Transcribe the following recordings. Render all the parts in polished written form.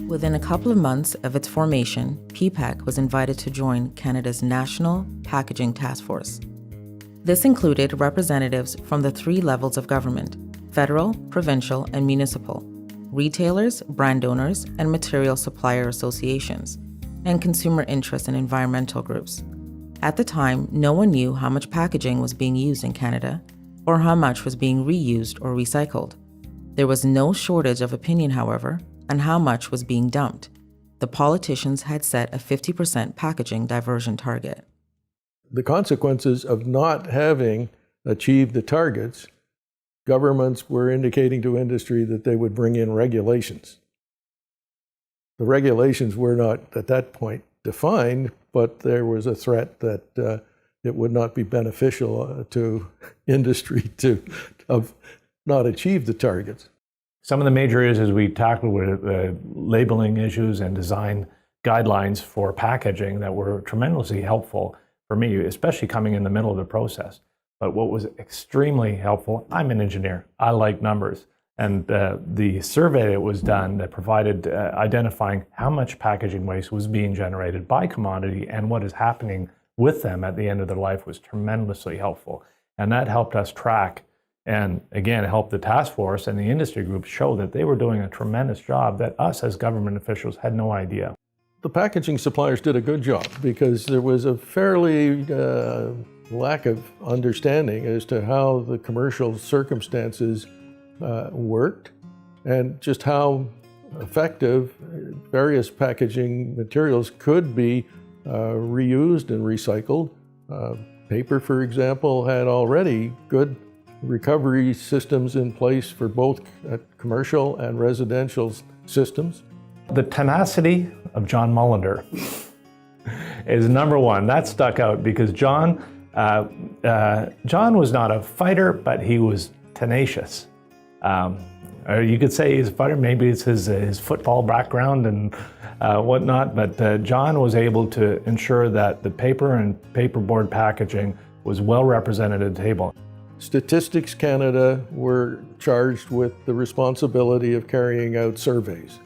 Within a couple of months of its formation, PPEC was invited to join Canada's National Packaging Task Force. This included representatives from the three levels of government: federal, provincial, and municipal, retailers, brand owners, and material supplier associations, and consumer interest and environmental groups. At the time, no one knew how much packaging was being used in Canada or how much was being reused or recycled. There was no shortage of opinion, however, on how much was being dumped. The politicians had set a 50% packaging diversion target. The consequences of not having achieved the targets, governments were indicating to industry that they would bring in regulations. The regulations were not at that point defined, but there was a threat that it would not be beneficial to industry to have not achieved the targets. Some of the major issues we tackled were labeling issues and design guidelines for packaging that were tremendously helpful for me, especially coming in the middle of the process. But what was extremely helpful, I'm an engineer, I like numbers, and the survey that was done that provided identifying how much packaging waste was being generated by commodity and what is happening with them at the end of their life was tremendously helpful. And that helped us track and, again, helped the task force and the industry groups show that they were doing a tremendous job that us as government officials had no idea. The packaging suppliers did a good job because there was a fairly lack of understanding as to how the commercial circumstances worked and just how effective various packaging materials could be reused and recycled. Paper, for example, had already good recovery systems in place for both commercial and residential systems. The tenacity of John Mullender is number one. That stuck out because John was not a fighter, but he was tenacious. Or you could say he's a fighter, maybe it's his football background and whatnot, but John was able to ensure that the paper and paperboard packaging was well represented at the table. Statistics Canada were charged with the responsibility of carrying out surveys.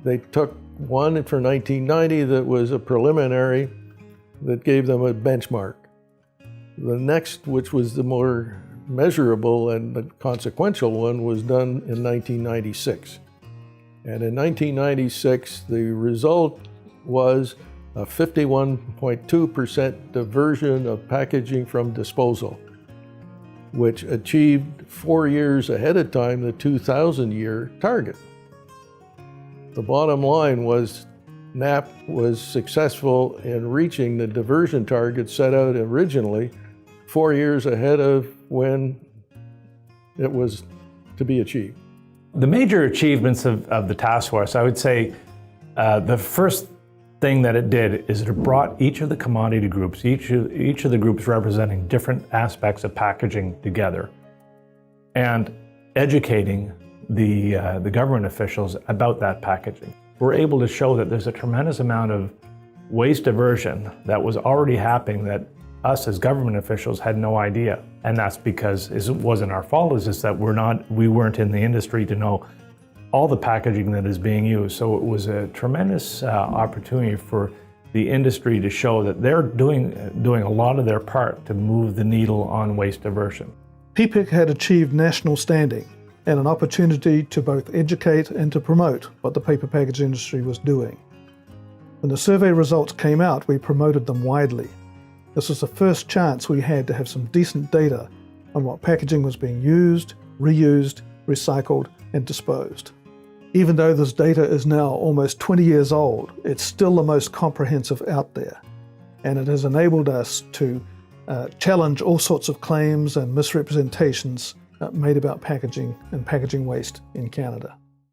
They took one for 1990 that was a preliminary that gave them a benchmark. The next, which was the more measurable and the consequential one, was done in 1996. And in 1996, the result was a 51.2% diversion of packaging from disposal, which achieved 4 years ahead of time the 2000-year target. The bottom line was NAP was successful in reaching the diversion target set out originally 4 years ahead of when it was to be achieved. The major achievements of the task force, I would say the first thing that it did is it brought each of the commodity groups, each of the groups representing different aspects of packaging together and educating the government officials about that packaging. We're able to show that there's a tremendous amount of waste diversion that was already happening that us as government officials had no idea. And that's because it wasn't our fault, it's just that we weren't in the industry to know all the packaging that is being used. So it was a tremendous opportunity for the industry to show that they're doing a lot of their part to move the needle on waste diversion. PPEC had achieved national standing and an opportunity to both educate and to promote what the paper package industry was doing. When the survey results came out, we promoted them widely. This was the first chance we had to have some decent data on what packaging was being used, reused, recycled, and disposed. Even though this data is now almost 20 years old, it's still the most comprehensive out there. And it has enabled us to challenge all sorts of claims and misrepresentations made about packaging and packaging waste in Canada.